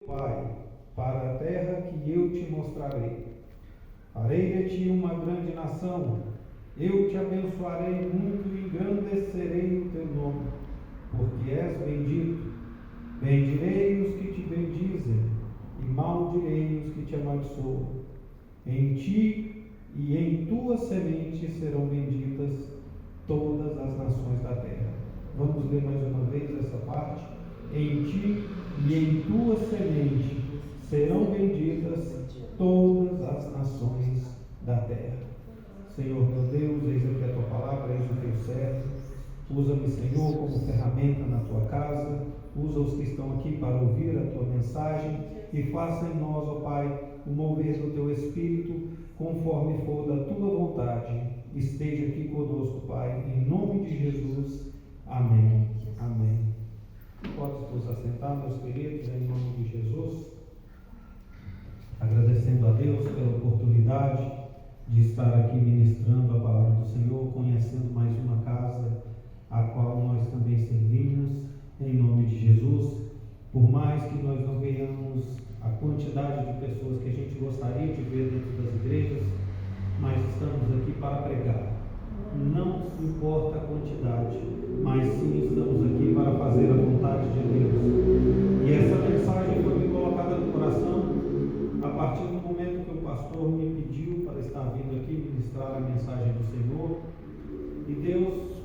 Pai, para a terra que eu te mostrarei. Farei de ti uma grande nação, eu te abençoarei muito e engrandecerei o teu nome, porque és bendito. Bendirei os que te bendizem, e maldirei os que te amaldiçoam. Em ti e em tua semente serão benditas todas as nações da terra. Vamos ler mais uma vez essa parte. Em ti e em tua semente serão benditas todas as nações da terra. Senhor meu Deus, eis aqui a tua palavra, eis o teu servo. Usa-me, Senhor, como ferramenta na tua casa. Usa os que estão aqui para ouvir a tua mensagem e faça em nós, ó Pai, o mover do teu Espírito, conforme for da tua vontade. Esteja aqui conosco, Pai, em nome de Jesus. Amém. Amém. Pode nos assentar, meus queridos, em nome de Jesus. Agradecendo a Deus pela oportunidade de estar aqui ministrando a palavra do Senhor, conhecendo mais uma casa a qual nós também servimos, em nome de Jesus. Por mais que nós não venhamos a quantidade de pessoas que a gente gostaria de ver dentro das igrejas, mas estamos aqui para pregar. Não importa a quantidade, mas sim estamos aqui para fazer a vontade de Deus. E essa mensagem foi me colocada no coração a partir do momento que o pastor me pediu para estar vindo aqui ministrar a mensagem do Senhor. E Deus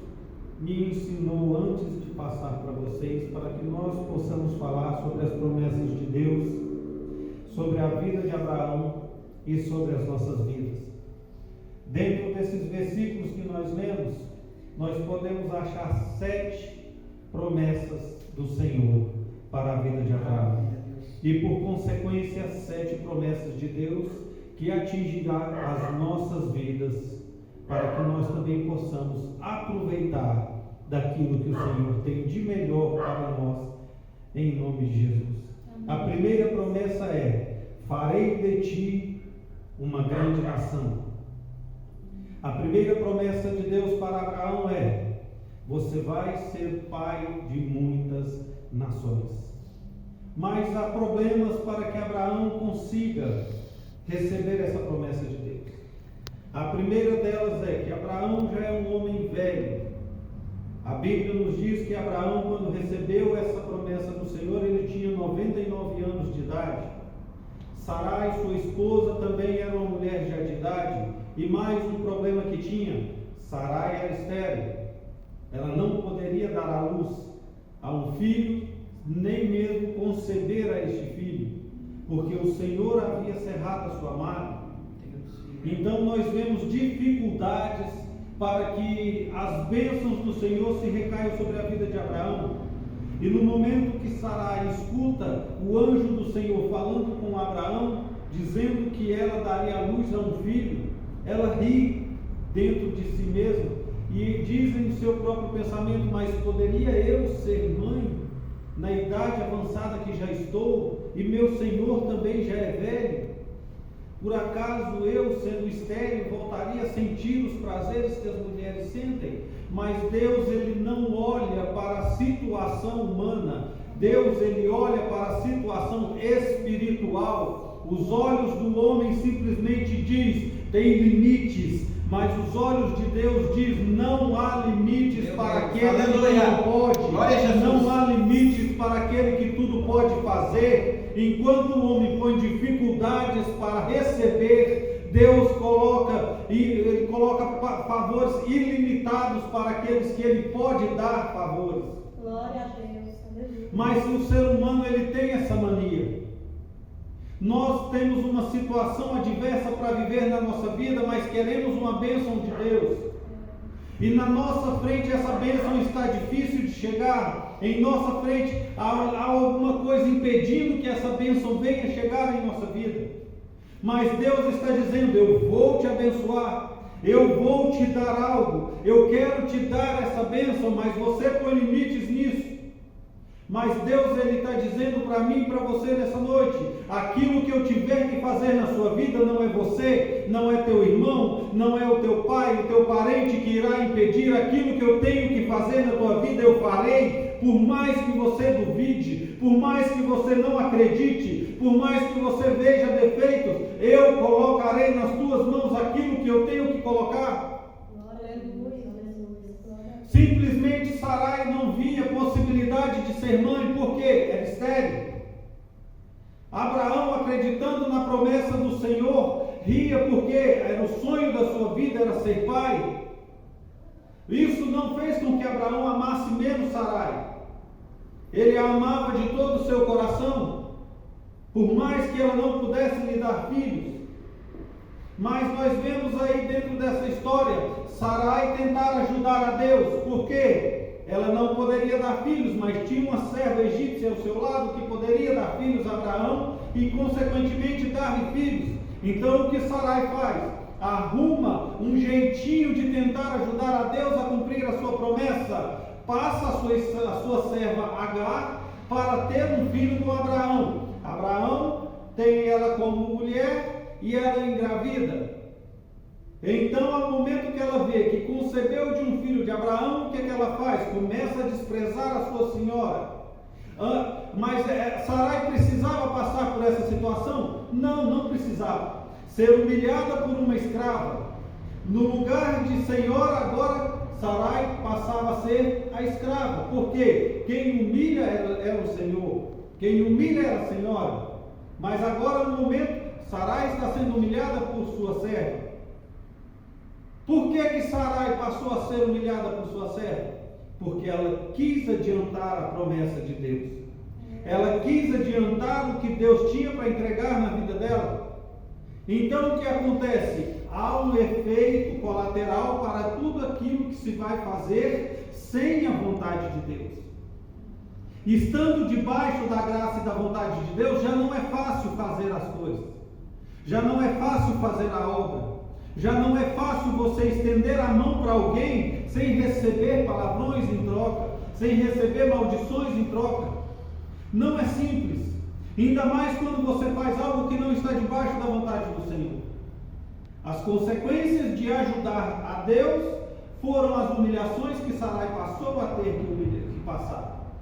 me ensinou antes de passar para vocês, para que nós possamos falar sobre as promessas de Deus, sobre a vida de Abraão e sobre as nossas vidas. Dentro desses versículos que nós lemos, nós podemos achar 7 promessas do Senhor para a vida de Abraão. E por consequência, 7 promessas de Deus que atingirão as nossas vidas, para que nós também possamos aproveitar daquilo que o Senhor tem de melhor para nós, em nome de Jesus. A primeira promessa é: farei de ti uma grande nação. A primeira promessa de Deus para Abraão é: você vai ser pai de muitas nações. Mas há problemas para que Abraão consiga receber essa promessa de Deus. A primeira delas é que Abraão já é um homem velho. A Bíblia nos diz que Abraão, quando recebeu essa promessa do Senhor, ele tinha 99 anos de idade. Sarai, sua esposa, também era uma mulher já de idade. E mais um problema que tinha: Sarai era estéril. Ela não poderia dar à luz a um filho, nem mesmo conceber a este filho, porque o Senhor havia cerrado a sua madre. Então nós vemos dificuldades para que as bênçãos do Senhor se recaiam sobre a vida de Abraão. E no momento que Sarai escuta o anjo do Senhor falando com Abraão, dizendo que ela daria à luz a um filho, ela ri dentro de si mesma e diz em seu próprio pensamento: mas poderia eu ser mãe na idade avançada que já estou, e meu Senhor também já é velho? Por acaso eu, sendo estéril, voltaria a sentir os prazeres que as mulheres sentem? Mas Deus, ele não olha para a situação humana. Deus, ele olha para a situação espiritual. Os olhos do homem simplesmente diz: tem limites, mas os olhos de Deus diz: não há limites para aquele que tudo pode. Não há limites para aquele que tudo pode fazer. Enquanto o homem põe dificuldades para receber, Deus ele coloca favores ilimitados para aqueles que ele pode dar favores. Glória a Deus. Mas o ser humano, ele tem essa mania. Nós temos uma situação adversa para viver na nossa vida, mas queremos uma bênção de Deus. E na nossa frente essa bênção está difícil de chegar. Em nossa frente há alguma coisa impedindo que essa bênção venha chegar em nossa vida. Mas Deus está dizendo: eu vou te abençoar, eu vou te dar algo, eu quero te dar essa bênção, mas você põe limites nisso. Mas Deus, Ele está dizendo para mim e para você nessa noite: aquilo que eu tiver que fazer na sua vida não é você, não é teu irmão, não é o teu pai, o teu parente que irá impedir. Aquilo que eu tenho que fazer na tua vida eu farei, por mais que você duvide, por mais que você não acredite, por mais que você veja defeitos, eu colocarei nas tuas mãos aquilo que eu tenho que colocar. Simplesmente Sarai não via possibilidade de ser mãe, porque era estéril. Abraão, acreditando na promessa do Senhor, ria porque era o sonho da sua vida, era ser pai. Isso não fez com que Abraão amasse menos Sarai. Ele a amava de todo o seu coração, por mais que ela não pudesse lhe dar filhos. Mas nós vemos aí dentro dessa história Sarai tentar ajudar a Deus, porque ela não poderia dar filhos, mas tinha uma serva egípcia ao seu lado que poderia dar filhos a Abraão e consequentemente dar-lhe filhos. Então o que Sarai faz? Arruma um jeitinho de tentar ajudar a Deus a cumprir a sua promessa. Passa a sua serva Agar para ter um filho com Abraão. Abraão tem ela como mulher e ela engravida. Então, ao momento que ela vê que concebeu de um filho de Abraão, o que ela faz? Começa a desprezar a sua senhora. Mas Sarai precisava passar por essa situação? Não, não precisava. Ser humilhada por uma escrava. No lugar de senhora, agora Sarai passava a ser a escrava. Por quê? Quem humilha era o Senhor. Quem humilha era a senhora. Mas agora, no momento, Sarai está sendo humilhada por sua serva. Por que Sarai passou a ser humilhada por sua serva? Porque ela quis adiantar a promessa de Deus. Ela quis adiantar o que Deus tinha para entregar na vida dela. Então o que acontece? Há um efeito colateral para tudo aquilo que se vai fazer sem a vontade de Deus. Estando debaixo da graça e da vontade de Deus, já não é fácil fazer as coisas. Já não é fácil fazer a obra. Já não é fácil você estender a mão para alguém sem receber palavrões em troca, sem receber maldições em troca. Não é simples. Ainda mais quando você faz algo que não está debaixo da vontade do Senhor. As consequências de ajudar a Deus foram as humilhações que Sarai passou a ter que passar.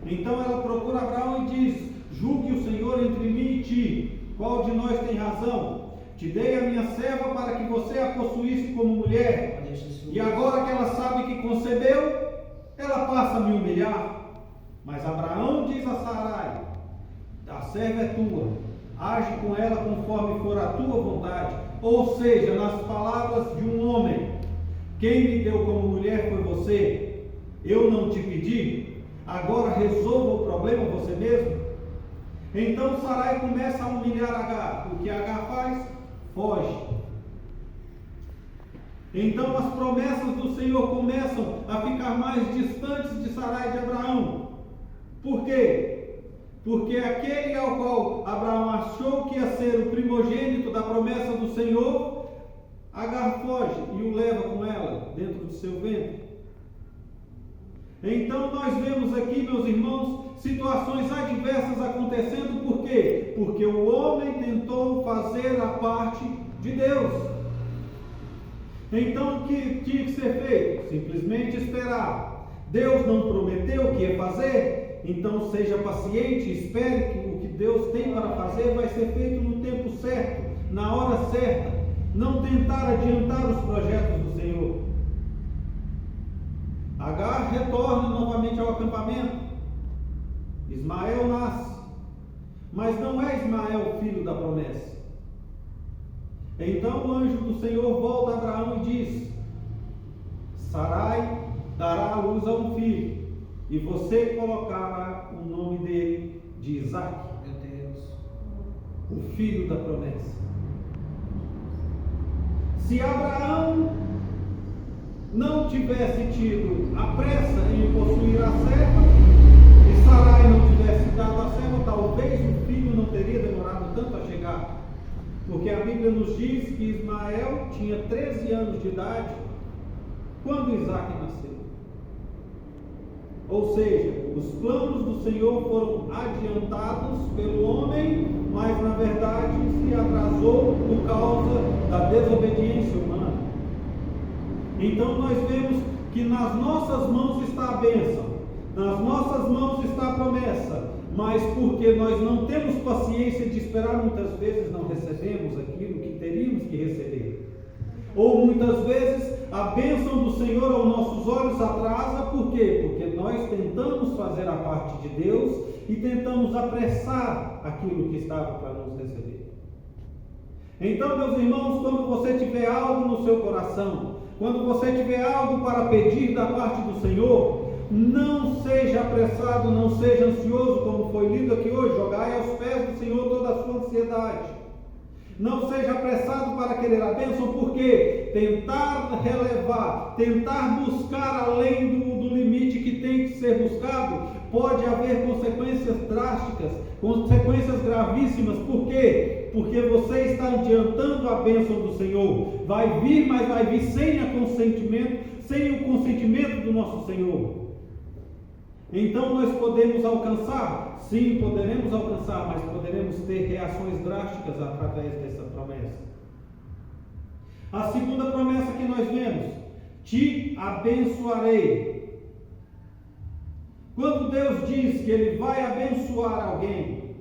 Então ela procura Abraão e diz: julgue o Senhor entre mim e ti, qual de nós tem razão? Te dei a minha serva para que você a possuísse como mulher, e agora que ela sabe que concebeu, ela passa a me humilhar. Mas Abraão diz a Sarai: a serva é tua, age com ela conforme for a tua vontade. Ou seja, nas palavras de um homem: quem me deu como mulher foi você, eu não te pedi, agora resolva o problema você mesmo. Então Sarai começa a humilhar Agar. O que Agar faz? Foge. Então as promessas do Senhor começam a ficar mais distantes de Sarai e de Abraão. Por quê? Porque aquele ao qual Abraão achou que ia ser o primogênito da promessa do Senhor, Agar foge e o leva com ela dentro do seu ventre. Então nós vemos aqui, meus irmãos, situações adversas acontecendo. Por quê? Porque o homem tentou fazer a parte de Deus. Então o que tinha que ser feito? Simplesmente esperar. Deus não prometeu o que ia fazer? Então seja paciente, espere que o que Deus tem para fazer vai ser feito no tempo certo, na hora certa. Não tentar adiantar os projetos do Senhor. Agar retorna novamente ao acampamento. Ismael nasce, mas não é Ismael o filho da promessa. Então o anjo do Senhor volta a Abraão e diz: Sarai dará à luz a um filho, e você colocará o nome dele de Isaque. Meu Deus. O filho da promessa. Se Abraão não tivesse tido a pressa em possuir a serva, e Sarai não tivesse dado a serva, talvez o filho não teria demorado tanto a chegar. Porque a Bíblia nos diz que Ismael tinha 13 anos de idade quando Isaque nasceu. Ou seja, os planos do Senhor foram adiantados pelo homem, mas na verdade se atrasou por causa da desobediência humana. Então nós vemos que nas nossas mãos está a bênção, nas nossas mãos está a promessa, mas porque nós não temos paciência de esperar, muitas vezes não recebemos aquilo que teríamos que receber. Ou muitas vezes a bênção do Senhor aos nossos olhos atrasa, por quê? Porque nós tentamos fazer a parte de Deus e tentamos apressar aquilo que estava para nos receber. Então, meus irmãos, quando você tiver algo no seu coração, quando você tiver algo para pedir da parte do Senhor, não seja apressado, não seja ansioso, como foi lido aqui hoje, jogai aos pés do Senhor toda a sua ansiedade. Não seja apressado para querer a bênção, porque tentar relevar, tentar buscar além do limite que tem que ser buscado, pode haver consequências drásticas, consequências gravíssimas. Por quê? Porque você está adiantando a bênção do Senhor. Vai vir, mas vai vir sem o consentimento do nosso Senhor. Então nós podemos alcançar? Sim, poderemos alcançar, mas poderemos ter reações drásticas através dessa promessa. A segunda promessa que nós vemos: te abençoarei. Quando Deus diz que Ele vai abençoar alguém,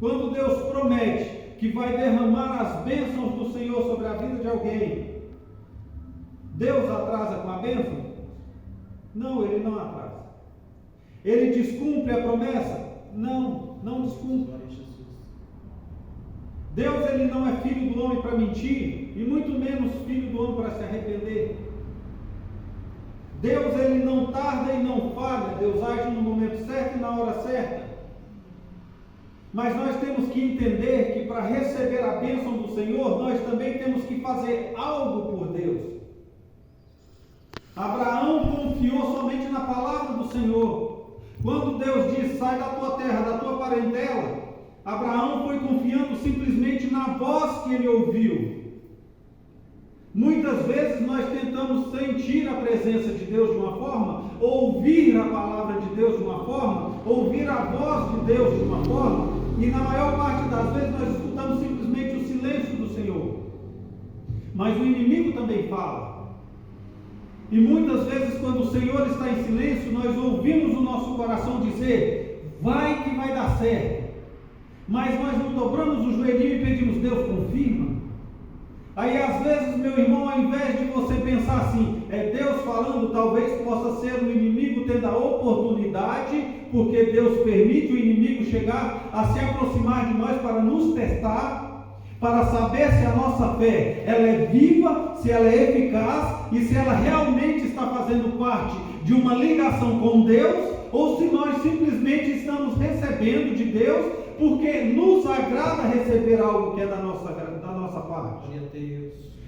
quando Deus promete que vai derramar as bênçãos do Senhor sobre a vida de alguém, Deus atrasa com a bênção? Não, Ele não atrasa. Ele descumpre a promessa? Não descumpre. Deus, Ele não é filho do homem para mentir, e muito menos filho do homem para se arrepender. Deus, Ele não tarda e não falha. Deus age no momento certo e na hora certa. Mas nós temos que entender que para receber a bênção do Senhor, nós também temos que fazer algo por Deus. Abraão confiou somente na palavra do Senhor. Quando Deus diz, sai da tua terra, da tua parentela, Abraão foi confiando simplesmente na voz que ele ouviu. Muitas vezes nós tentamos sentir a presença de Deus de uma forma, ouvir a palavra de Deus de uma forma, ouvir a voz de Deus de uma forma, e na maior parte das vezes nós escutamos simplesmente o silêncio do Senhor. Mas o inimigo também fala. E muitas vezes, quando o Senhor está em silêncio, nós ouvimos o nosso coração dizer, vai que vai dar certo. Mas nós não dobramos o joelhinho e pedimos, Deus, confirma. Aí às vezes, meu irmão, ao invés de você pensar assim, é Deus falando, talvez possa ser o inimigo tendo a oportunidade, porque Deus permite o inimigo chegar a se aproximar de nós para nos testar, para saber se a nossa fé ela é viva, se ela é eficaz e se ela realmente está fazendo parte de uma ligação com Deus, ou se nós simplesmente estamos recebendo de Deus porque nos agrada receber algo que é da nossa parte.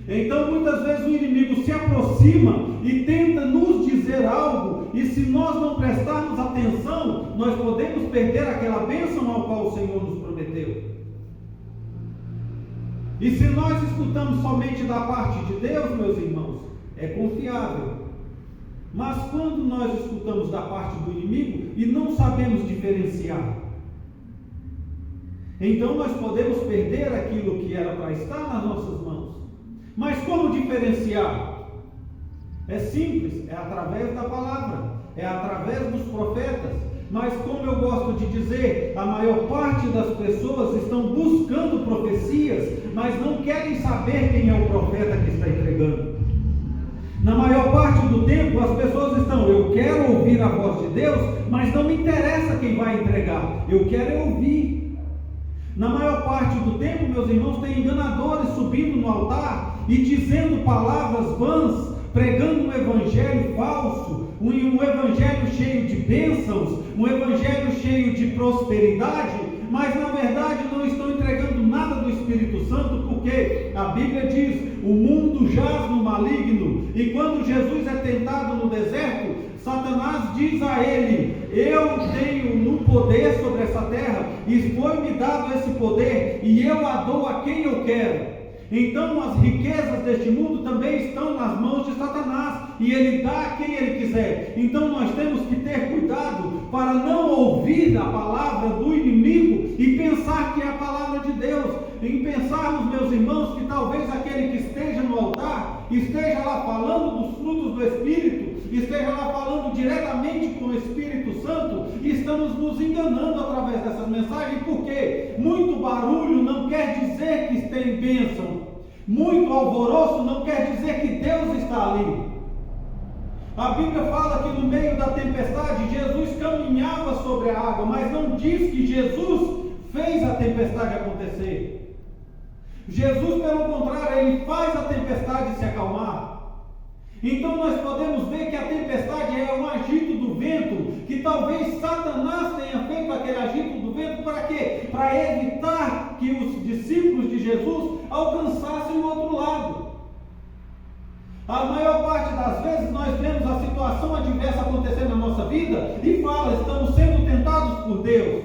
Então muitas vezes o inimigo se aproxima e tenta nos dizer algo, e se nós não prestarmos atenção, nós podemos perder aquela bênção ao qual o Senhor nos prometeu. E se nós escutamos somente da parte de Deus, meus irmãos, é confiável. Mas quando nós escutamos da parte do inimigo e não sabemos diferenciar, então nós podemos perder aquilo que era para estar nas nossas mãos. Mas como diferenciar? É simples, é através da palavra, é através dos profetas. Mas como eu gosto de dizer, a maior parte das pessoas estão buscando profecias, mas não querem saber quem é o profeta que está entregando. Na maior parte do tempo as pessoas estão, eu quero ouvir a voz de Deus, mas não me interessa quem vai entregar, eu quero ouvir. Na maior parte do tempo, meus irmãos, tem enganadores subindo no altar e dizendo palavras vãs, pregando um evangelho falso, um evangelho cheio de bênçãos, um evangelho cheio de prosperidade, mas na verdade não estão entregando nada do Espírito Santo, porque a Bíblia diz, o mundo jaz no maligno, e quando Jesus é tentado no deserto, Satanás diz a ele, eu tenho um poder sobre essa terra, e foi-me dado esse poder, e eu a dou a quem eu quero. Então as riquezas deste mundo também estão nas mãos de Satanás, e ele dá a quem ele quiser. Então nós temos que ter cuidado para não ouvir a palavra do inimigo e pensar que é a palavra de Deus, em pensarmos, meus irmãos, que talvez aquele que esteja no altar, esteja lá falando dos frutos do Espírito, esteja lá falando diretamente com o Espírito Santo, e estamos nos enganando através dessas mensagens, porque muito barulho não quer dizer que tem bênção, muito alvoroço não quer dizer que Deus está ali. A Bíblia fala que no meio da tempestade Jesus caminhava sobre a água, mas não diz que Jesus fez a tempestade acontecer. Jesus, pelo contrário, ele faz a tempestade se acalmar. Então nós podemos ver que a tempestade é um agito do vento, que talvez Satanás tenha feito aquele agito do vento para quê? Para evitar que os discípulos de Jesus alcançassem o outro lado. A maior parte das vezes nós vemos a situação adversa acontecer na nossa vida e fala, estamos sendo tentados por Deus.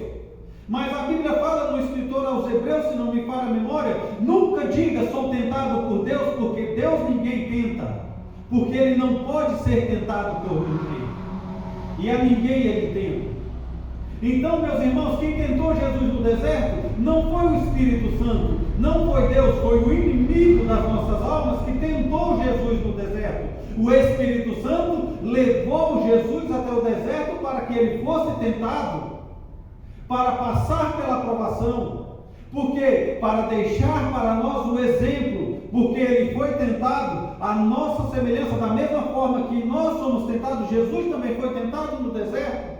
Mas a Bíblia fala no escritor aos Hebreus, se não me falha a memória, nunca diga sou tentado por Deus, porque Deus ninguém tenta. Porque ele não pode ser tentado por ninguém, e a ninguém ele tenta. Então, meus irmãos, quem tentou Jesus no deserto não foi o Espírito Santo, não foi Deus, foi o inimigo das nossas almas que tentou Jesus no deserto. O Espírito Santo levou Jesus até o deserto para que ele fosse tentado, para passar pela provação, porque para deixar para nós o exemplo, porque ele foi tentado à nossa semelhança, da mesma forma que nós somos tentados, Jesus também foi tentado no deserto.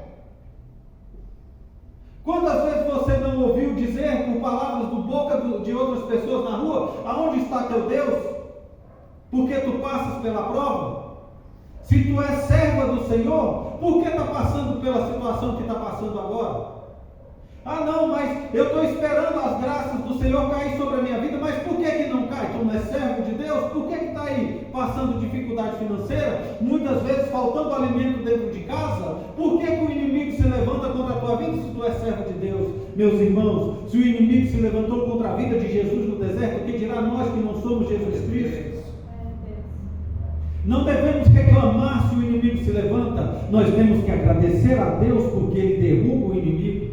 Quantas vezes você não ouviu dizer por palavras do boca de outras pessoas na rua, aonde está teu Deus? Porque tu passas pela prova? Se tu és serva do Senhor, por que está passando pela situação que está passando agora? Ah não, mas eu estou esperando as graças do Senhor cair sobre a minha vida, mas por que não cai? Tu não é servo de Deus? Por que está aí passando dificuldade financeira? Muitas vezes faltando alimento dentro de casa? Por que o inimigo se levanta contra a tua vida se tu és servo de Deus? Meus irmãos, se o inimigo se levantou contra a vida de Jesus no deserto, o que dirá nós que não somos Jesus Cristo? Não devemos reclamar se o inimigo se levanta, nós temos que agradecer a Deus porque ele derruba o inimigo.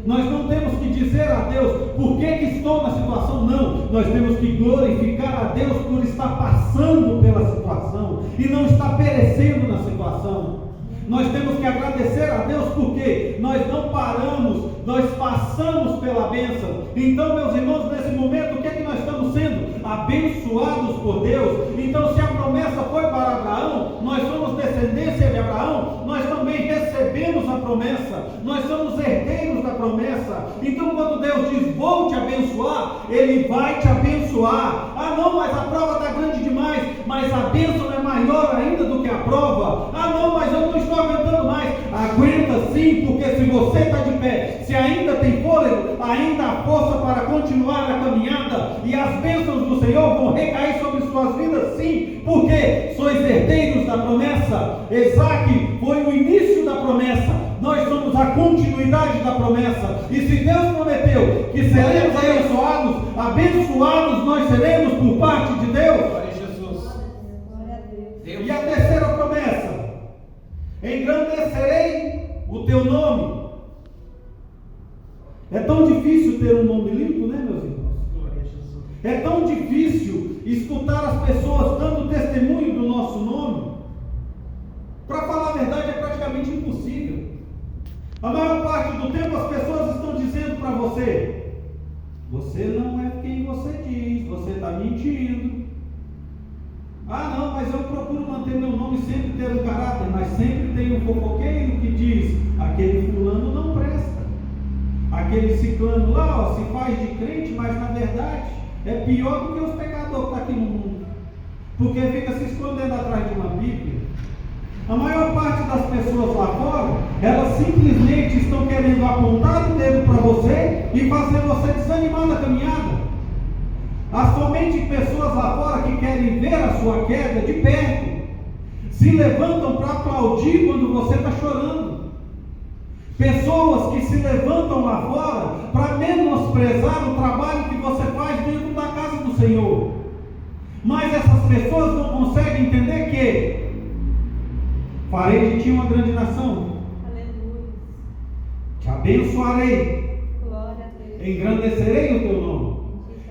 Nós não temos que dizer a Deus, por que estou na situação? Não, nós temos que glorificar a Deus por estar passando pela situação e não estar perecendo na situação. Nós temos que agradecer a Deus porque nós não paramos, nós passamos pela bênção. Então, meus irmãos, nesse momento, o que é que nós estamos sendo? Abençoados por Deus. Então, se a promessa foi para Abraão, nós somos descendência de Abraão, nós também recebemos a promessa, nós somos herdeiros da promessa. Então, quando Deus diz, vou te abençoar, Ele vai te abençoar. Ah não, mas a prova está grande demais, mas a bênção é maior ainda do que a prova. Ah não, mas eu não estou aguentando mais. Aguenta sim, porque se você está de pé, se ainda tem fôlego, ainda há força para continuar a caminhada, e as bênçãos do Senhor vão recair sobre suas vidas sim, porque sois herdeiros da promessa. Isaac foi o início da promessa, nós somos a continuidade da promessa, e se Deus prometeu que seremos abençoados nós seremos por parte de Deus. Glória a Jesus. E a terceira promessa: engrandecerei o teu nome. É tão difícil ter um nome limpo, né, meus irmãos? Glória a Jesus. É tão difícil escutar as pessoas dando testemunho do nosso nome. Para falar a verdade, é praticamente impossível. A maior parte do tempo as pessoas estão dizendo para você: você não é quem você diz, você está mentindo. Ah não, mas eu procuro manter meu nome, sempre ter um caráter, mas sempre tem um fofoqueiro que diz: aquele fulano não presta, aquele ciclano lá, ó, se faz de crente, mas na verdade é pior do que os pecadores que estão aqui no mundo, porque fica se escondendo atrás de uma Bíblia. A maior parte das pessoas lá fora, elas simplesmente estão querendo apontar o dedo para você e fazer você desanimar na caminhada. Há somente pessoas lá fora que querem ver a sua queda de perto, se levantam para aplaudir quando você está chorando. Pessoas que se levantam lá fora para menosprezar o trabalho que você faz dentro da casa do Senhor. Senhor. Mas essas pessoas não conseguem entender que farei de ti uma grande nação, Aleluia. te abençoarei, Glória a Deus. engrandecerei o teu nome.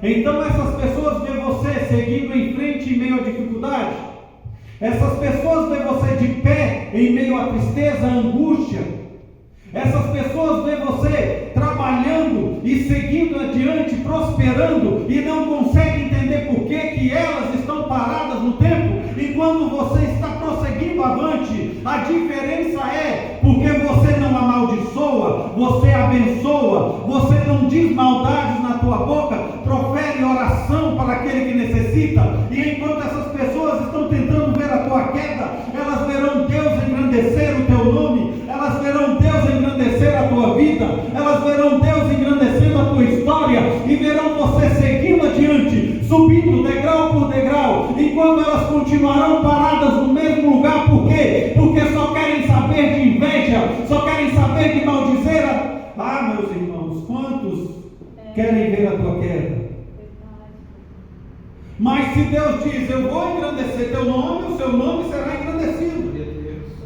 Então essas pessoas veem você seguindo em frente em meio à dificuldade. Essas pessoas veem você de pé em meio à tristeza, à angústia. Essas pessoas veem você trabalhando e seguindo adiante, prosperando, e não conseguem entender por que elas estão paradas no tempo, e quando você está prosseguindo avante, a diferença é porque você não amaldiçoa, você abençoa, você não diz maldades na tua boca, profere oração para aquele que necessita, e enquanto essas pessoas estão tentando ver a tua queda, elas verão Deus engrandecer o teu nome, elas verão Deus engrandecer a tua vida, elas verão Deus engrandecendo a tua história, e verão você seguindo adiante, subindo degrau por degrau, enquanto elas continuarão paradas no mesmo lugar. Por quê? Porque só querem saber de inveja, só querem saber de maldizer. Meus irmãos, quantos querem ver a tua queda? Mas se Deus diz, eu vou engrandecer teu nome, o seu nome será engrandecido.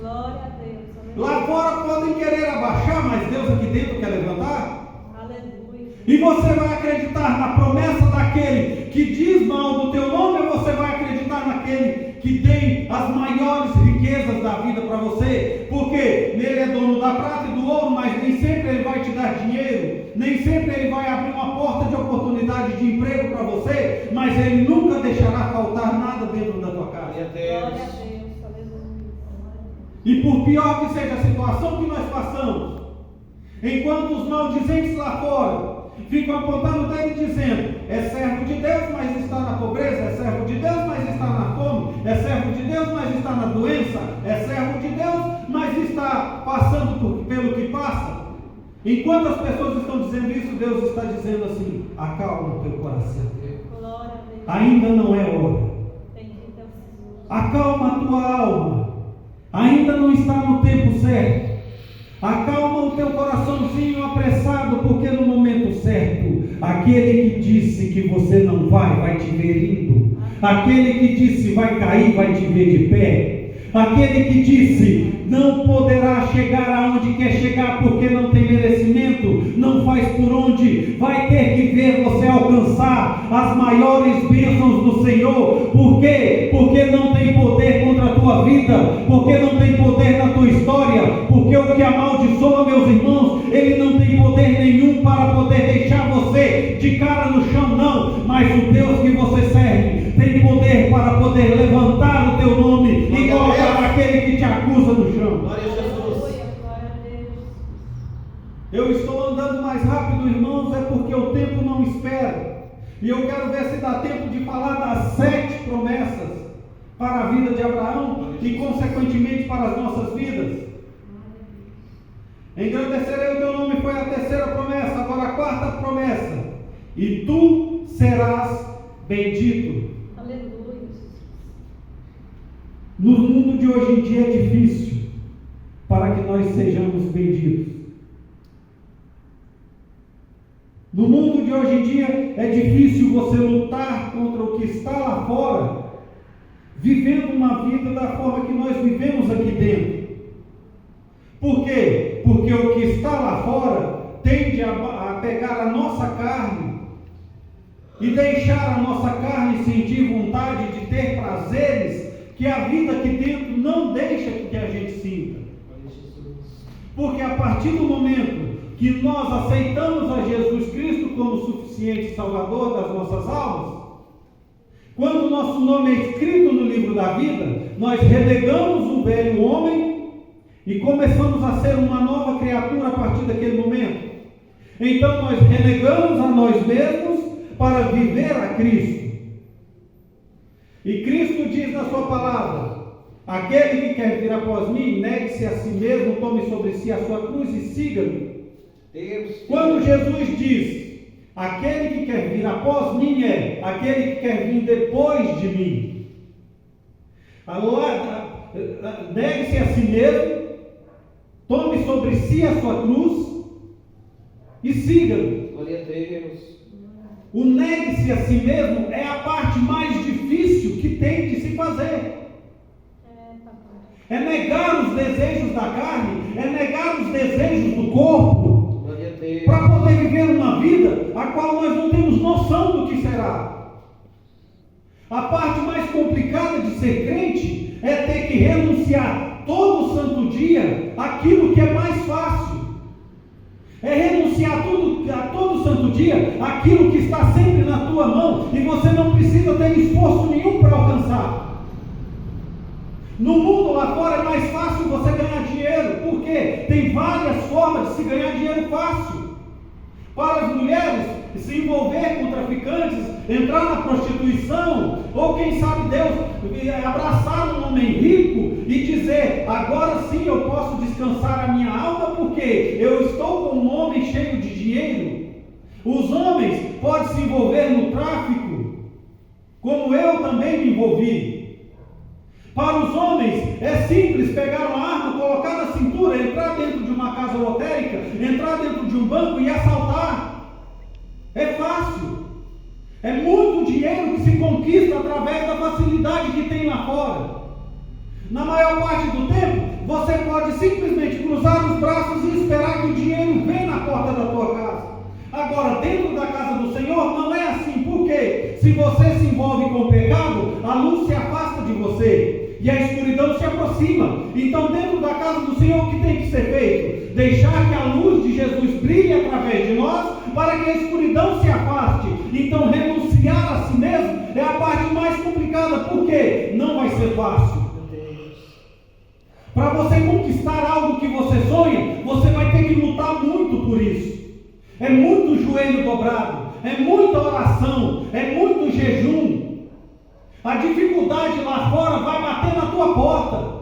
Glória a Deus. Lá fora podem querer abaixar, mas Deus aqui dentro quer levantar. Aleluia. E você vai acreditar na promessa daquele que diz mal do teu nome, ou você vai acreditar naquele que tem as maiores riquezas da vida para você? Porque nele é dono da prata e do ouro, mas nem sempre ele vai te dar dinheiro, nem sempre ele vai abrir uma porta de oportunidade de emprego para você, mas ele nunca deixará faltar nada dentro da tua casa. Glória a Deus. Aleluia. E por pior que seja a situação que nós passamos, enquanto os maldizentes lá fora ficam apontando o dedo e dizendo, é servo de Deus, mas está na pobreza, é servo de Deus, mas está na fome, é servo de Deus, mas está na doença, é servo de Deus, mas está passando pelo que passa. Enquanto as pessoas estão dizendo isso, Deus está dizendo assim, acalma o teu coração, Glória a Deus. ainda não é hora. Bendito é o Senhor. Acalma a tua alma, ainda não está no tempo certo. Acalma o teu coraçãozinho apressado, porque no momento certo, aquele que disse que você não vai te ver indo. Aquele que disse vai cair, vai te ver de pé. Aquele que disse não poderá chegar aonde quer chegar porque não tem merecimento, não faz por onde, vai ter que ver você alcançar as maiores bênçãos do Senhor. Por quê? Porque não tem poder contra a tua vida, porque não tem poder na tua história, porque o que amaldiçoa, meus irmãos, ele não tem poder nenhum para poder deixar você de cara no chão, não, mas o Deus que você serve tem poder para poder levantar o teu nome e colocar aquele que te acusa no chão. Glória a Deus. Eu estou andando mais rápido, irmãos, é porque o tempo não espera. E eu quero ver se dá tempo de falar das 7 promessas para a vida de Abraão e consequentemente para as nossas vidas. Engrandecerei o teu nome foi a 3ª promessa. Agora a 4ª promessa, e tu serás bendito. Aleluia. No mundo de hoje em dia é difícil para que nós sejamos benditos. No mundo de hoje em dia é difícil você lutar contra o que está lá fora, vivendo uma vida da forma que nós vivemos aqui dentro. Por quê? Porque o que está lá fora tende a pegar a nossa carne e deixar a nossa carne sentir vontade de ter prazeres que a vida aqui dentro não deixa que a gente sinta. Porque a partir do momento que nós aceitamos a Jesus Cristo como suficiente Salvador das nossas almas, quando o nosso nome é escrito no livro da vida, nós relegamos o velho homem e começamos a ser uma nova criatura a partir daquele momento. Então nós renegamos a nós mesmos para viver a Cristo. E Cristo diz na sua palavra, aquele que quer vir após mim, negue-se a si mesmo, tome sobre si a sua cruz e siga-me. Quando Jesus diz, aquele que quer vir após mim é aquele que quer vir depois de mim. Negue-se a si mesmo, tome sobre si a sua cruz e siga-me. Glória a Deus. O negue-se a si mesmo é a parte mais difícil que tem de se fazer. É negar os desejos da carne, é negar os desejos do corpo, para poder viver uma vida a qual nós não temos noção do que será. A parte mais complicada de ser crente é ter que renunciar todo santo dia àquilo que é mais fácil. É renunciar a todo santo dia aquilo que está sempre na tua mão e você não precisa ter esforço nenhum para alcançar. No mundo lá fora é mais fácil você ganhar dinheiro, porque tem várias formas de se ganhar dinheiro fácil. Para as mulheres se envolver com traficantes, entrar na prostituição, ou quem sabe Deus abraçar um homem rico e dizer: agora sim eu posso descansar a minha alma, porque eu estou com um homem cheio de dinheiro. Os homens podem se envolver no tráfico, como eu também me envolvi. Para os homens é simples pegar uma arma, colocar na cintura, entrar dentro de uma casa lotérica, entrar dentro de um banco e assaltar. É fácil. É muito dinheiro que se conquista através da facilidade que tem lá fora. Na maior parte do tempo, você pode simplesmente cruzar os braços e esperar que o dinheiro venha na porta da tua casa. Agora, dentro da casa do Senhor, não é assim. Por quê? Se você se envolve com o pecado, a luz se afasta de você e a escuridão se aproxima. Então, dentro da casa do Senhor, o que tem que ser feito? Deixar que a luz de Jesus brilhe através de nós, para que a escuridão se afaste. Então, renunciar a si mesmo é a parte mais complicada. Por quê? Não vai ser fácil. Para você conquistar algo que você sonha, você vai ter que lutar muito por isso. É muito joelho dobrado, é muita oração, é muito jejum. A dificuldade lá fora vai bater na tua porta.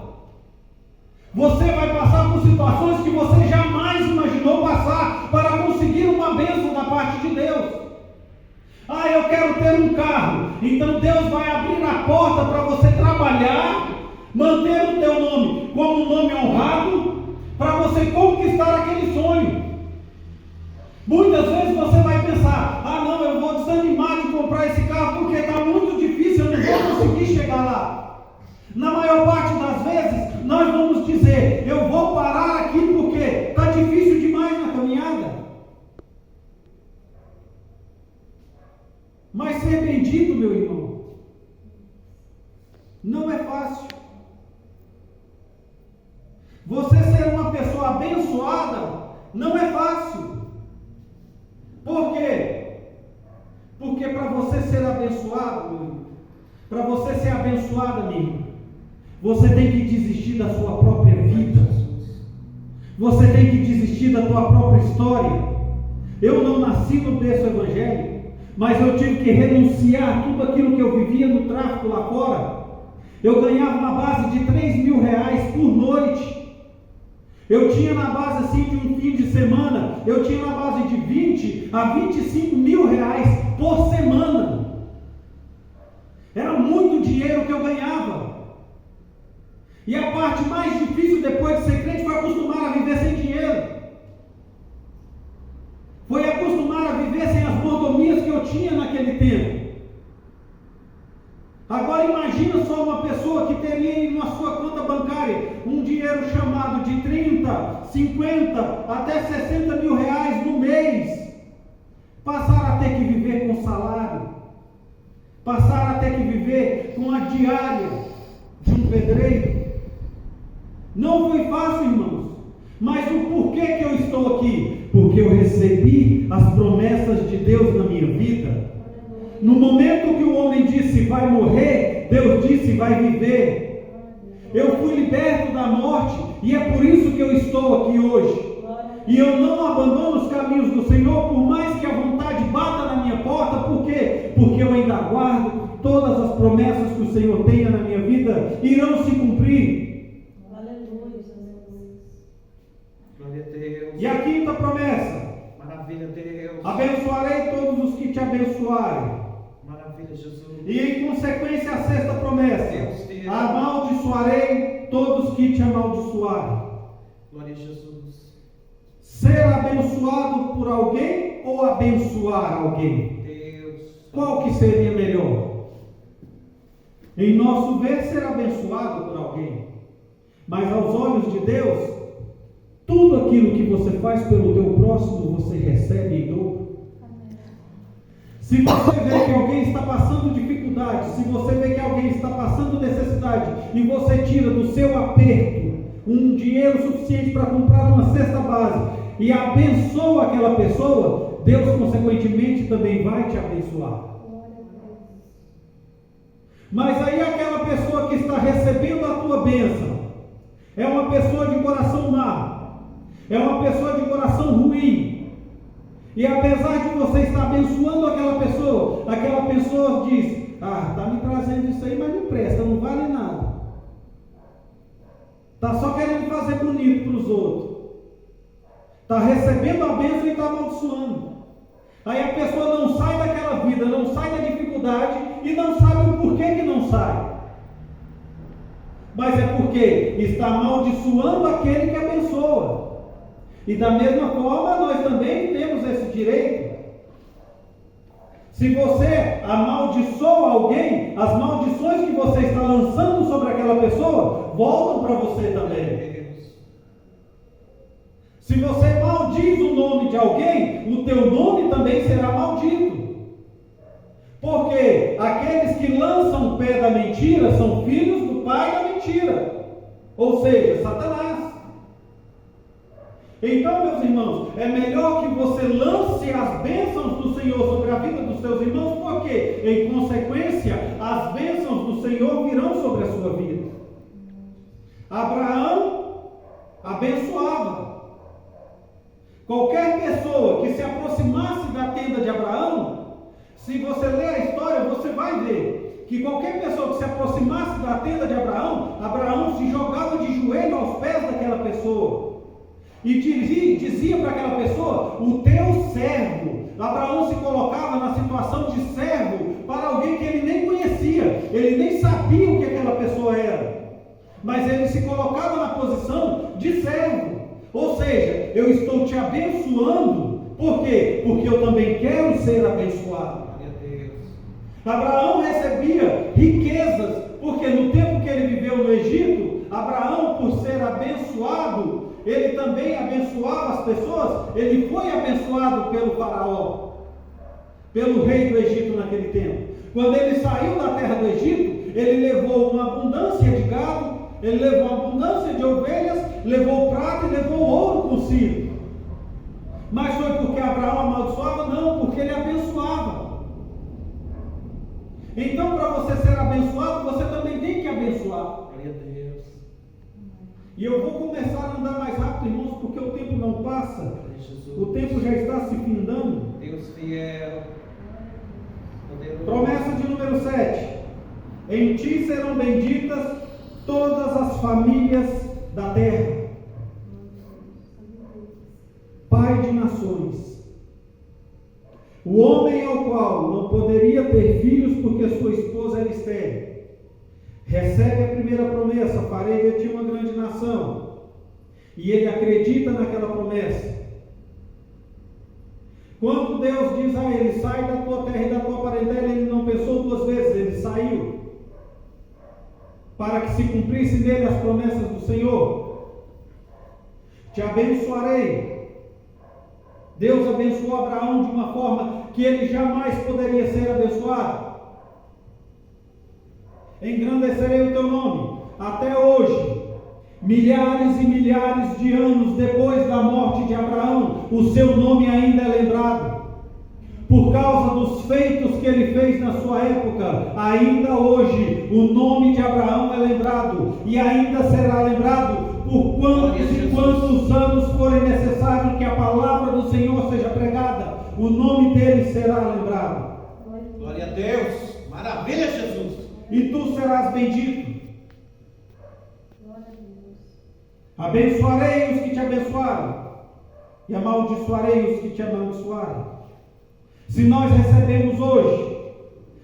Você vai passar por situações que você jamais imaginou passar para conseguir uma bênção da parte de Deus. Ah, eu quero ter um carro. Então Deus vai abrir a porta para você trabalhar, manter o teu nome como um nome honrado, para você conquistar aquele sonho. Muitas vezes você vai pensar: ah não, eu vou desanimar de comprar esse carro porque está muito difícil, eu não vou conseguir chegar lá. Na maior parte das vezes, nós vamos dizer: eu vou parar aqui porque está difícil demais na caminhada. Mas ser bendito, meu irmão, não é fácil. Você ser uma pessoa abençoada não é fácil. Por quê? Porque para você ser abençoado, meu irmão, para você ser abençoado, amigo, você tem que desistir da sua própria vida. Você tem que desistir da tua própria história. Eu não nasci no berço evangélico, mas eu tive que renunciar a tudo aquilo que eu vivia no tráfico lá fora. Eu ganhava uma base de R$3.000 por noite. Eu tinha na base assim de um fim de semana, eu tinha na base de 20 a 25 mil reais por semana. Era muito dinheiro que eu ganhava. E a parte mais difícil depois de ser crente foi acostumar a viver sem dinheiro. Foi acostumar a viver sem as mordomias que eu tinha naquele tempo. Agora imagina só uma pessoa que teria na sua conta bancária um dinheiro chamado de 30, 50, até 60 mil reais no mês. Passar a ter que viver com salário. Passar a ter que viver com a diária de um pedreiro. Não foi fácil, irmãos. Mas o porquê que eu estou aqui? Porque eu recebi as promessas de Deus na minha vida. No momento que o homem disse vai morrer, Deus disse vai viver. Eu fui liberto da morte e é por isso que eu estou aqui hoje. E eu não abandono os caminhos do Senhor, por mais que a vontade bata na minha porta. Por quê? Porque eu ainda aguardo todas as promessas que o Senhor tenha na minha vida irão se cumprir. Aleluia. Glória a Deus. E a quinta promessa: Maravilha, Deus. abençoarei todos os que te abençoarem. Maravilha, Jesus. E em consequência a sexta promessa: Deus. amaldiçoarei todos que te amaldiçoarem. Glória a Jesus. Ser abençoado por alguém ou abençoar alguém? Deus. Qual que seria melhor? Em nosso ver, ser abençoado por alguém. Mas aos olhos de Deus, tudo aquilo que você faz pelo teu próximo, você recebe em dobro. Se você vê que alguém está passando dificuldade, se você vê que alguém está passando necessidade, e você tira do seu aperto um dinheiro suficiente para comprar uma cesta básica e abençoa aquela pessoa, Deus consequentemente também vai te abençoar. Mas aí aquela pessoa que está recebendo a tua bênção é uma pessoa de coração mau, é uma pessoa de coração ruim, e apesar de você estar abençoando aquela pessoa diz: está me trazendo isso aí, mas não presta, não vale nada, está só querendo fazer bonito para os outros, está recebendo a bênção e está amaldiçoando. Aí a pessoa não sai daquela vida, não sai da dificuldade e não sabe o porquê que não sai. Mas é porque está amaldiçoando aquele que abençoa. E da mesma forma nós também temos esse direito. Se você amaldiçoa alguém, as maldições que você está lançando sobre aquela pessoa voltam para você também. Se você maldiz o nome de alguém, o teu nome também será maldito. Porque aqueles que lançam o pé da mentira são filhos do pai da mentira, ou seja, Satanás. Então, meus irmãos, é melhor que você lance as bênçãos do Senhor sobre a vida dos seus irmãos, porque, em consequência, as bênçãos do Senhor virão sobre a sua vida. Abraão abençoava. Qualquer pessoa que se aproximasse da tenda de Abraão, se você ler a história, você vai ver que qualquer pessoa que se aproximasse da tenda de Abraão, Abraão se jogava de joelho aos pés daquela pessoa e dizia para aquela pessoa: o teu servo. Abraão se colocava na situação de servo para alguém que ele nem conhecia, ele nem sabia o que aquela pessoa era, mas ele se colocava na posição de servo. Ou seja, eu estou te abençoando. Por quê? Porque eu também quero ser abençoado. Abraão recebia riquezas, porque no tempo que ele viveu no Egito, Abraão, por ser abençoado, ele também abençoava as pessoas. Ele foi abençoado pelo faraó, pelo rei do Egito naquele tempo. Quando ele saiu da terra do Egito, ele levou uma abundância de gado, ele levou uma abundância de ovelhas, levou prata e levou ouro consigo. Mas foi porque Abraão amaldiçoava? Não, porque ele abençoava. Então, para você ser abençoado, você também tem que abençoar. Glória a Deus. E eu vou começar a andar mais rápido, irmãos, porque o tempo não passa. O tempo já está se findando. Deus fiel, poderoso. Promessa de número 7. Em ti serão benditas todas as famílias da terra. Pai de nações. O homem ao qual não poderia ter filhos porque sua esposa era estéril, recebe a primeira promessa: farei de ti uma grande nação. E ele acredita naquela promessa. Quando Deus diz a ele: sai da tua terra e da tua parentela, ele não pensou duas vezes, ele saiu, para que se cumprisse nele as promessas do Senhor. Te abençoarei. Deus abençoou Abraão de uma forma que ele jamais poderia ser abençoado. Engrandecerei o teu nome. Até hoje, milhares e milhares de anos depois da morte de Abraão, o seu nome ainda é lembrado. Por causa dos feitos que ele fez na sua época, ainda hoje o nome de Abraão é lembrado, e ainda será lembrado por quantos e quantos anos forem necessários que a palavra do Senhor seja pregada, o nome dele será lembrado. Glória a Deus. Maravilha, Jesus. E tu serás bendito. Abençoarei os que te abençoarem, e amaldiçoarei os que te amaldiçoarem. Se nós recebemos hoje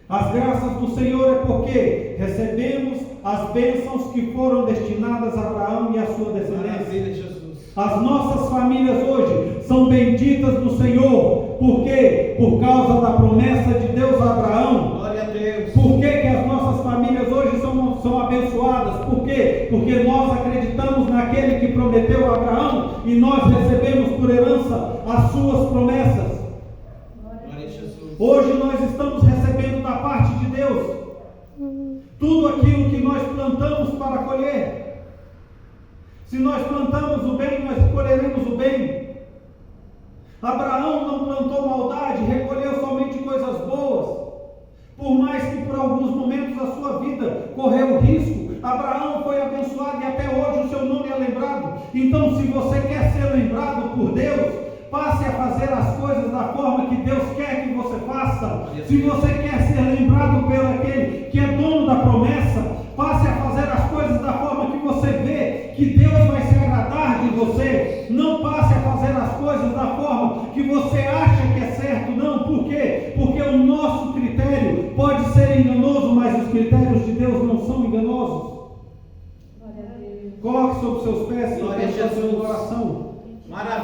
as graças do Senhor, é porque recebemos as bênçãos que foram destinadas a Abraão e a sua descendência. As nossas famílias hoje são benditas do Senhor. Por quê? Por causa da promessa de Deus a Abraão. prometeu a Abraão e nós recebemos por herança as suas promessas. Glória a Jesus. Hoje nós estamos recebendo da parte de Deus tudo aquilo que nós plantamos para colher. Se nós plantamos o bem, nós colheremos o bem. Abraão não plantou maldade, recolheu somente coisas boas. Por mais que por alguns momentos da sua vida correu risco, Abraão foi abençoado e até hoje o seu nome é lembrado. Então, se você quer ser lembrado por Deus, passe a fazer as coisas da forma que Deus quer que você faça. Se você quer ser lembrado por aquele que é dono da promessa, passe a fazer as coisas da forma que você vê que Deus vai se agradar de você. Não passe a fazer as coisas da forma que você acha que é certo. Não, por quê? Porque o nosso critério pode ser enganoso, mas os critérios de Deus não são enganosos. Glória a Deus. Coloque sobre seus pés e Glória a feche o seu Jesus. coração. Maravilha.